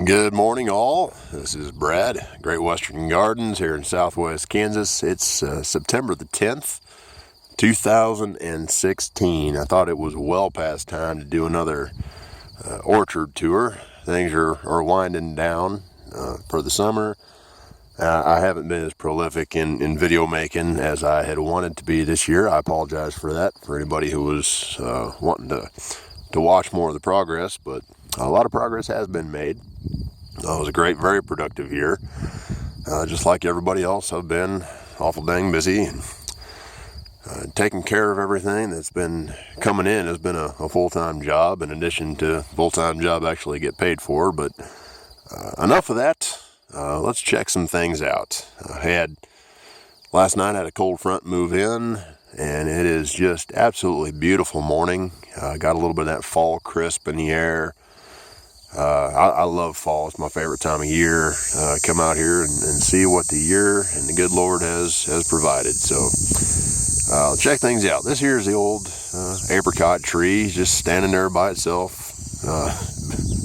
Good morning, all. This is Brad, Great Western Gardens here in southwest Kansas. It's September the 10th, 2016. I thought it was well past time to do another orchard tour. Things are winding down for the summer. I haven't been as prolific in video making as I had wanted to be this year. I apologize for that, for anybody who was wanting to watch more of the progress, but a lot of progress has been made. It was a great, very productive year. Just like everybody else, I've been awful dang busy. And taking care of everything that's been coming in has been a full-time job, in addition to full-time job I actually get paid for. But enough of that. Let's check some things out. Last night I had a cold front move in, and it is just absolutely beautiful morning. Got a little bit of that fall crisp in the air. I love fall. It's my favorite time of year. Come out here and see what the year and the good Lord has provided. So I'll check things out. This here is the old apricot tree, just standing there by itself.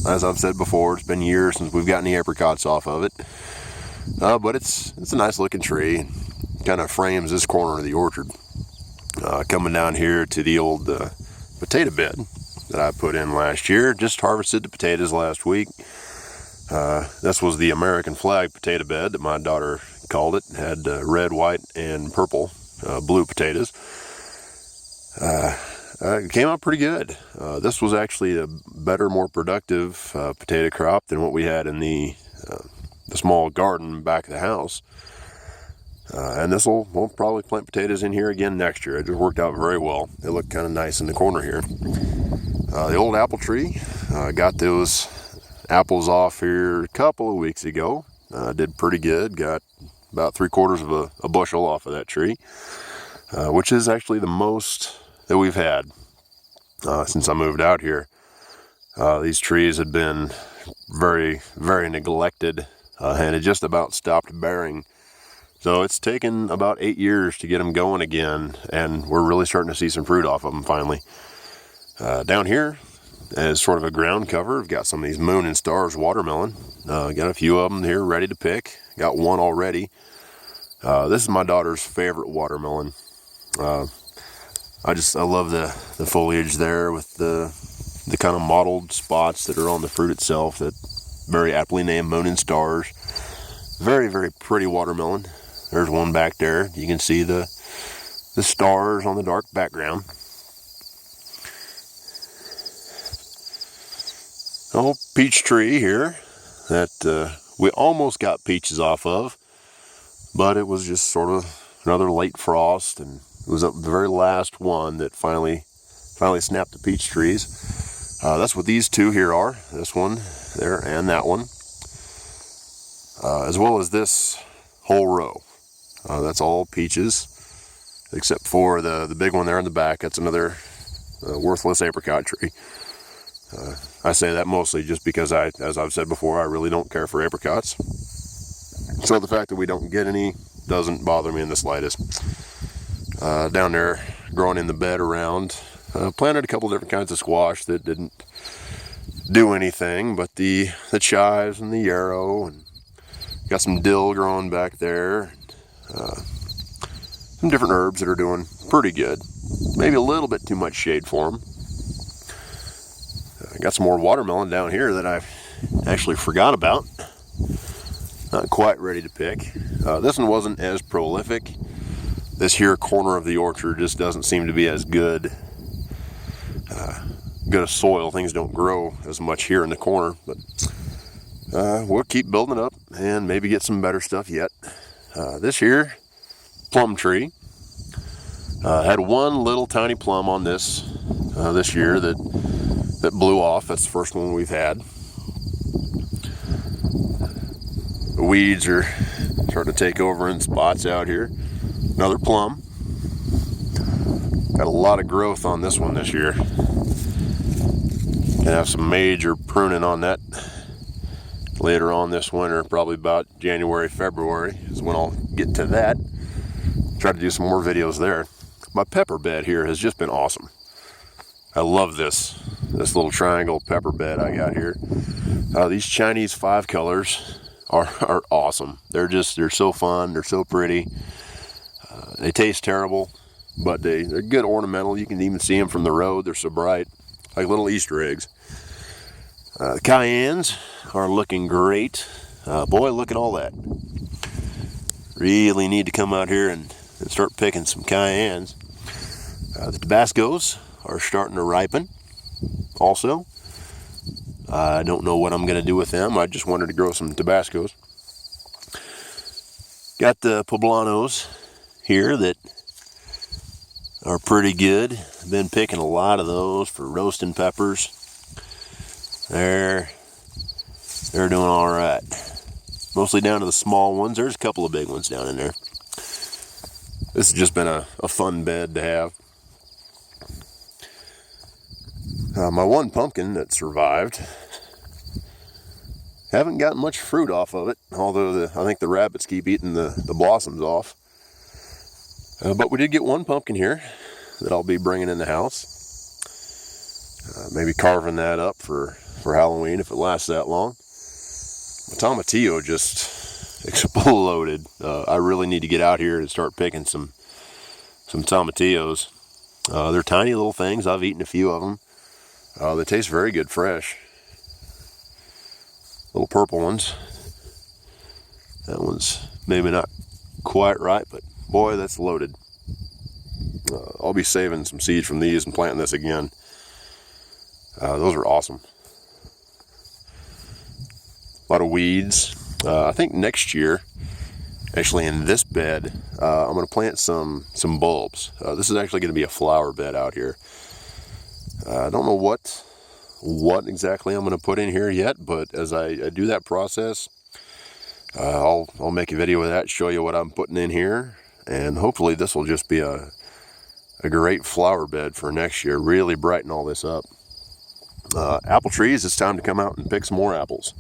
As I've said before, it's been years since we've gotten the apricots off of it. But it's a nice looking tree. Kind of frames this corner of the orchard. Coming down here to the old potato bed that I put in last year. Just harvested the potatoes last week. This was the American flag potato bed that my daughter called it. It had red, white, and purple blue potatoes. It came out pretty good. This was actually a better, more productive potato crop than what we had in the small garden back of the house. And we'll probably plant potatoes in here again next year. It just worked out very well. They look kind of nice in the corner here. The old apple tree, got those apples off here a couple of weeks ago. Did pretty good. Got about 3/4 of a bushel off of that tree, which is actually the most that we've had since I moved out here. These trees had been very, very neglected and had just about stopped bearing. So it's taken about 8 years to get them going again, and we're really starting to see some fruit off of them finally. Down here, as sort of a ground cover, I've got some of these Moon and Stars watermelon. Got a few of them here ready to pick. Got one already. This is my daughter's favorite watermelon. I love the foliage there with the kind of mottled spots that are on the fruit itself, that very aptly named Moon and Stars. Very, very pretty watermelon. There's one back there. You can see the stars on the dark background. Oh, peach tree here that we almost got peaches off of, but it was just sort of another late frost, and it was the very last one that finally snapped the peach trees. That's what these two here are. This one there and that one, as well as this whole row. That's all peaches, except for the big one there in the back. That's another worthless apricot tree. I say that mostly just because as I've said before, I really don't care for apricots. So the fact that we don't get any doesn't bother me in the slightest. Down there, growing in the bed around, planted a couple different kinds of squash that didn't do anything, but the chives and the yarrow, and got some dill growing back there. Some different herbs that are doing pretty good. Maybe a little bit too much shade for them. Got some more watermelon down here that I actually forgot about. Not quite ready to pick. This one wasn't as prolific. This here corner of the orchard just doesn't seem to be as good a soil. Things don't grow as much here in the corner, but we'll keep building it up and maybe get some better stuff yet. This here plum tree had one little tiny plum on this year that blew off. That's the first one we've had. The weeds are starting to take over in spots out here. Another plum. Got a lot of growth on this one this year. Gonna have some major pruning on that later on this winter, probably about January, February is when I'll get to that. Try to do some more videos there. My pepper bed here has just been awesome. I love this little triangle pepper bed I got here. These Chinese 5-colors are awesome. They're so fun. They're so pretty. They taste terrible, but they're good ornamental. You can even see them from the road. They're so bright, like little Easter eggs. The cayennes are looking great. Boy, look at all that. Really need to come out here and start picking some cayennes. The Tabascos are starting to ripen also. I don't know what I'm going to do with them. I just wanted to grow some Tabascos. Got the poblanos here that are pretty good. Been picking a lot of those for roasting peppers. They're doing all right. Mostly down to the small ones. There's a couple of big ones down in there. This has just been a fun bed to have. My one pumpkin that survived, haven't gotten much fruit off of it, although I think the rabbits keep eating the blossoms off. But we did get one pumpkin here that I'll be bringing in the house. Maybe carving that up for Halloween if it lasts that long. My tomatillo just exploded. I really need to get out here and start picking some tomatillos. They're tiny little things. I've eaten a few of them. They taste very good fresh. Little purple ones. That one's maybe not quite right, but boy, that's loaded. I'll be saving some seeds from these and planting this again. Those are awesome. A lot of weeds. I think next year, actually in this bed, I'm going to plant some bulbs. This is actually going to be a flower bed out here. I don't know what exactly I'm going to put in here yet, but as I do that process, I'll make a video of that, show you what I'm putting in here, and hopefully this will just be a great flower bed for next year. Really brighten all this up. Apple trees, it's time to come out and pick some more apples.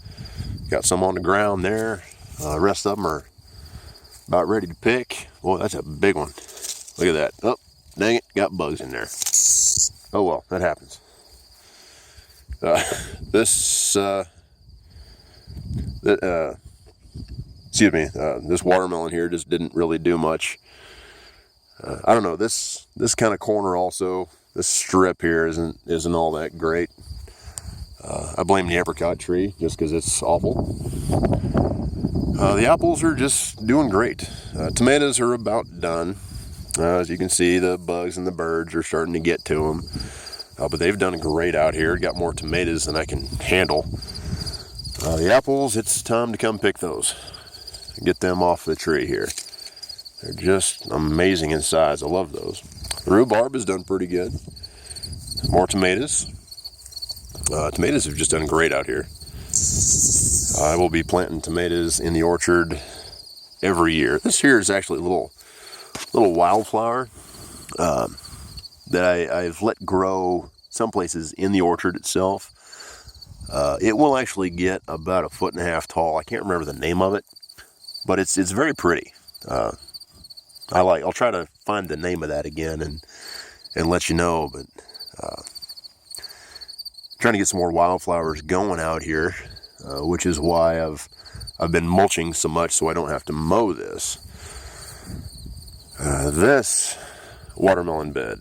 Got some on the ground there. The rest of them are about ready to pick. Boy, that's a big one. Look at that. Oh, dang it, got bugs in there. Oh well, that happens. This watermelon here just didn't really do much. I don't know, this kind of corner also, this strip here isn't all that great. I blame the apricot tree just because it's awful. The apples are just doing great. Tomatoes are about done. As you can see, the bugs and the birds are starting to get to them. But they've done great out here. Got more tomatoes than I can handle. The apples, it's time to come pick those. Get them off the tree here. They're just amazing in size. I love those. The rhubarb has done pretty good. More tomatoes. Tomatoes have just done great out here. I will be planting tomatoes in the orchard every year. This here is actually a little wildflower that I've let grow some places in the orchard itself. It will actually get about 1.5 feet tall. I can't remember the name of it, but it's very pretty. I'll try to find the name of that again and let you know. But trying to get some more wildflowers going out here, which is why I've been mulching so much so I don't have to mow this. This watermelon bed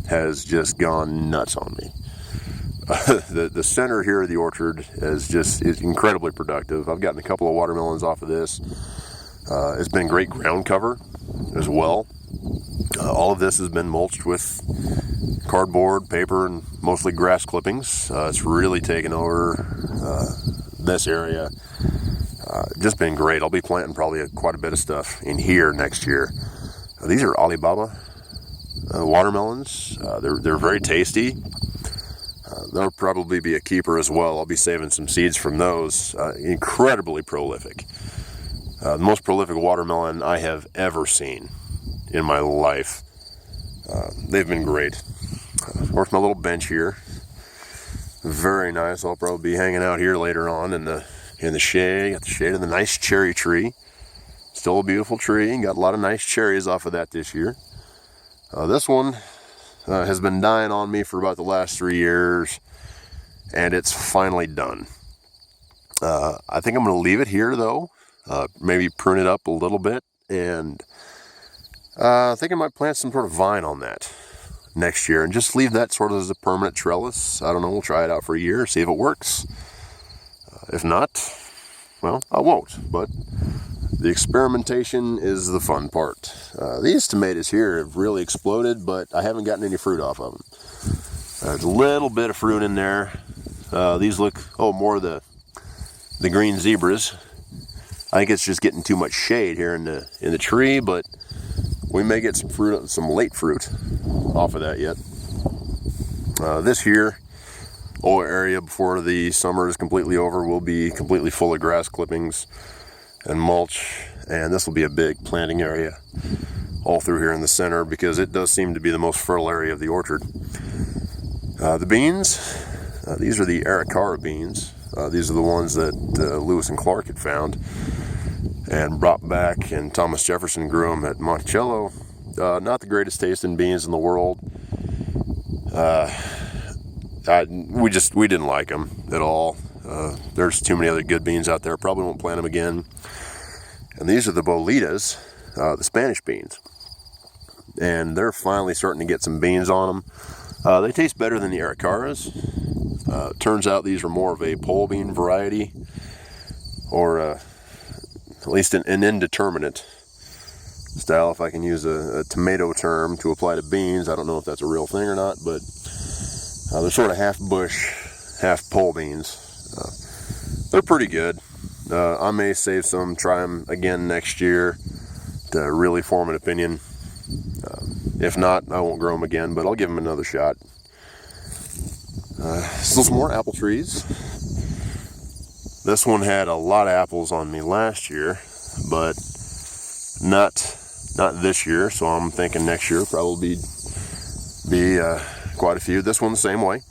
has just gone nuts on me. The center here of the orchard is incredibly productive. I've gotten a couple of watermelons off of this. It's been great ground cover as well. All of this has been mulched with cardboard, paper, and mostly grass clippings. It's really taken over this area. Just been great. I'll be planting probably quite a bit of stuff in here next year. These are Alibaba watermelons. They're very tasty. They'll probably be a keeper as well. I'll be saving some seeds from those. Incredibly prolific. The most prolific watermelon I have ever seen in my life. They've been great. Of course, my little bench here. Very nice. I'll probably be hanging out here later on in the shade. Got the shade of the nice cherry tree. Still a beautiful tree. Got a lot of nice cherries off of that this year. This one has been dying on me for about the last 3 years, and it's finally done. I think I'm going to leave it here though, maybe prune it up a little bit, and I think I might plant some sort of vine on that next year and just leave that sort of as a permanent trellis. I don't know, we'll try it out for a year, see if it works. If not, well, I won't, but the experimentation is the fun part. These tomatoes here have really exploded, but I haven't gotten any fruit off of them. There's a little bit of fruit in there. These look, more of the green zebras. I think it's just getting too much shade here in the tree, but we may get some fruit, some late fruit off of that yet. This here whole area before the summer is completely over will be completely full of grass clippings and mulch, and this will be a big planting area all through here in the center because it does seem to be the most fertile area of the orchard. The beans, these are the Arikara beans. These are the ones that Lewis and Clark had found and brought back, and Thomas Jefferson grew them at Monticello. Not the greatest tasting beans in the world. We didn't like them at all. There's too many other good beans out there. Probably won't plant them again. And these are the bolitas, the Spanish beans. And they're finally starting to get some beans on them. They taste better than the Arikaras. Turns out these are more of a pole bean variety, or at least an indeterminate style, if I can use a tomato term to apply to beans. I don't know if that's a real thing or not, but they're sort of half bush, half pole beans. They're pretty good. I may save some, try them again next year to really form an opinion. If not, I won't grow them again, but I'll give them another shot. Still some more apple trees. This one had a lot of apples on me last year, but not this year, so I'm thinking next year probably be quite a few. This one the same way.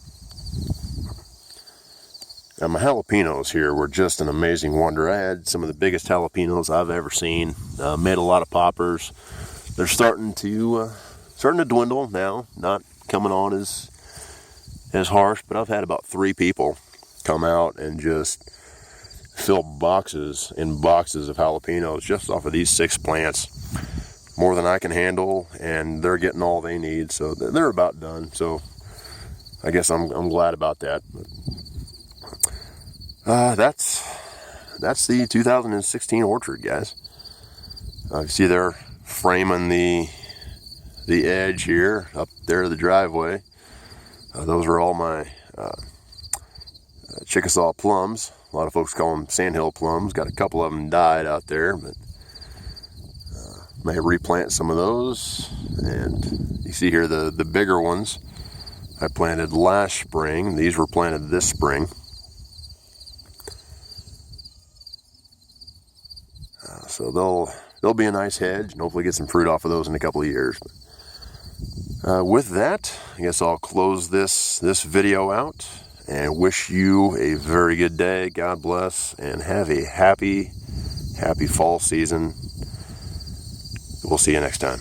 And my jalapenos here were just an amazing wonder. I had some of the biggest jalapenos I've ever seen. Made a lot of poppers. They're starting to dwindle now, not coming on as harsh, but I've had about 3 people come out and just fill boxes and boxes of jalapenos just off of these 6 plants. More than I can handle, and they're getting all they need, so they're about done. So I guess I'm glad about that. That's the 2016 orchard, guys. You see they're framing the edge here up there to the driveway. Those are all my Chickasaw plums. A lot of folks call them sandhill plums. Got a couple of them died out there, but may replant some of those. And you see here the bigger ones I planted last spring. These were planted this spring. So they'll be a nice hedge, and hopefully get some fruit off of those in a couple of years. With that, I guess I'll close this video out and wish you a very good day. God bless, and have a happy fall season. We'll see you next time.